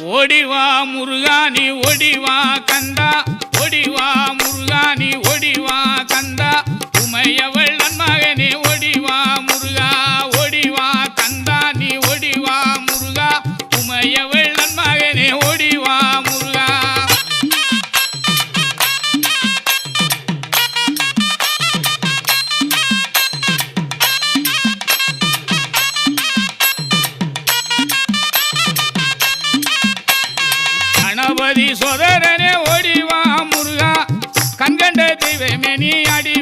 ஓடிவா முருகானி ஓடிவா கந்தா ஓடிவா முருகானி ஓடிவா கந்தா உமையவள் நன்மகனே ஓடிவா முருகா ஓடிவா கந்தா நீ ஓடிவா முருகா உமையவள் நன்மகனே ஓடிவா முருகா கணபதி சோதரனே ஓடிவா முருகா கண்கண்ட தெய்வமே நீ அடி